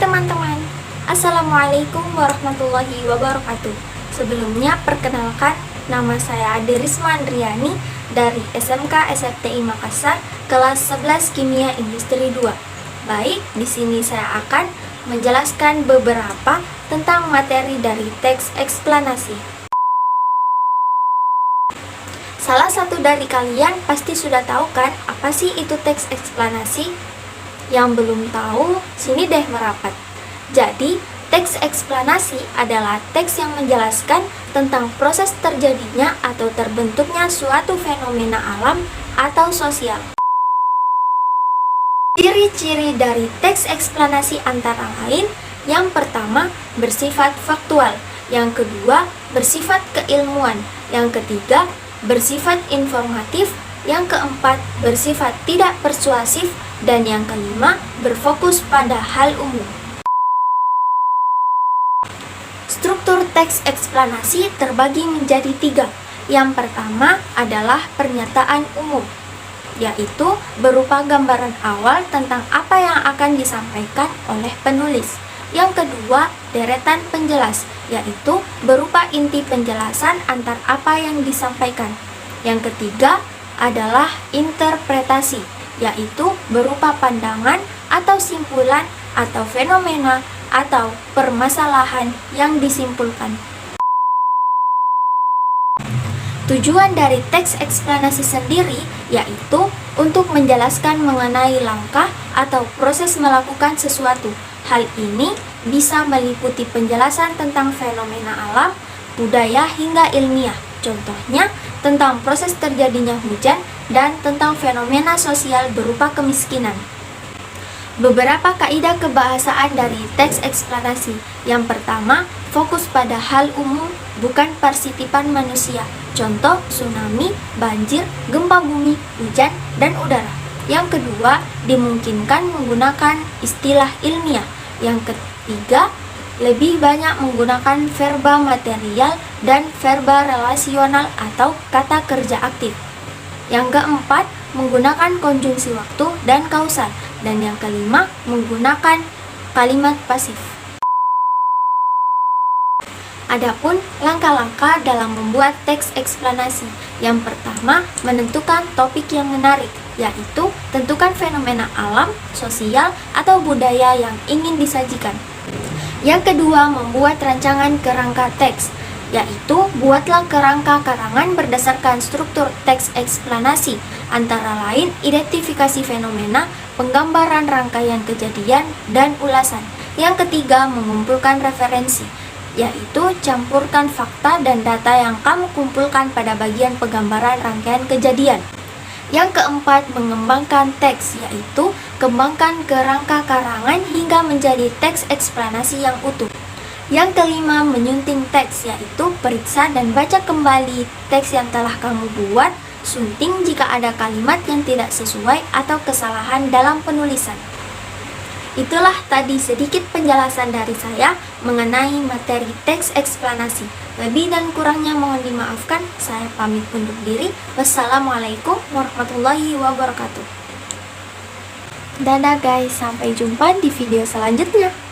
teman-teman, Assalamualaikum warahmatullahi wabarakatuh. Sebelumnya perkenalkan, nama saya Ade Risma Andriani dari SMK SFTI Makassar, kelas 11 Kimia Industri 2. Baik, di sini saya akan menjelaskan beberapa tentang materi dari teks eksplanasi. Salah satu dari kalian pasti sudah tahu kan apa sih itu teks eksplanasi? Yang belum tahu, sini deh merapat. Jadi, teks eksplanasi adalah teks yang menjelaskan tentang proses terjadinya atau terbentuknya suatu fenomena alam atau sosial. Ciri-ciri dari teks eksplanasi antara lain, yang pertama bersifat faktual, yang kedua bersifat keilmuan, yang ketiga bersifat informatif, yang keempat bersifat tidak persuasif, dan yang kelima berfokus pada hal umum. Struktur teks eksplanasi terbagi menjadi 3. Yang pertama adalah pernyataan umum, yaitu berupa gambaran awal tentang apa yang akan disampaikan oleh penulis. Yang kedua, deretan penjelas, yaitu berupa inti penjelasan antar apa yang disampaikan. Yang ketiga adalah interpretasi, yaitu berupa pandangan atau simpulan atau fenomena atau permasalahan yang disimpulkan. Tujuan dari teks eksplanasi sendiri yaitu untuk menjelaskan mengenai langkah atau proses melakukan sesuatu. Hal ini bisa meliputi penjelasan tentang fenomena alam, budaya hingga ilmiah. Contohnya tentang proses terjadinya hujan dan tentang fenomena sosial berupa kemiskinan. Beberapa kaidah kebahasaan dari teks eksplanasi. Yang pertama, fokus pada hal umum, bukan persitipan manusia. Contoh, tsunami, banjir, gempa bumi, hujan, dan udara. Yang kedua, dimungkinkan menggunakan istilah ilmiah. Yang ketiga, lebih banyak menggunakan verba material dan verba relasional atau kata kerja aktif. Yang keempat, menggunakan konjungsi waktu dan kausal. Dan yang kelima, menggunakan kalimat pasif. Adapun langkah-langkah dalam membuat teks eksplanasi. Yang pertama, menentukan topik yang menarik, yaitu tentukan fenomena alam, sosial, atau budaya yang ingin disajikan. Yang kedua, membuat rancangan kerangka teks, yaitu buatlah kerangka karangan berdasarkan struktur teks eksplanasi, antara lain identifikasi fenomena, penggambaran rangkaian kejadian, dan ulasan. Yang ketiga, mengumpulkan referensi, yaitu campurkan fakta dan data yang kamu kumpulkan pada bagian penggambaran rangkaian kejadian. Yang keempat, mengembangkan teks, yaitu kembangkan kerangka karangan hingga menjadi teks eksplanasi yang utuh. Yang kelima, menyunting teks, yaitu periksa dan baca kembali teks yang telah kamu buat, sunting jika ada kalimat yang tidak sesuai atau kesalahan dalam penulisan. Itulah tadi sedikit penjelasan dari saya mengenai materi teks eksplanasi. Lebih dan kurangnya mohon dimaafkan. Saya pamit undur diri. Wassalamualaikum warahmatullahi wabarakatuh. Dadah guys, sampai jumpa di video selanjutnya.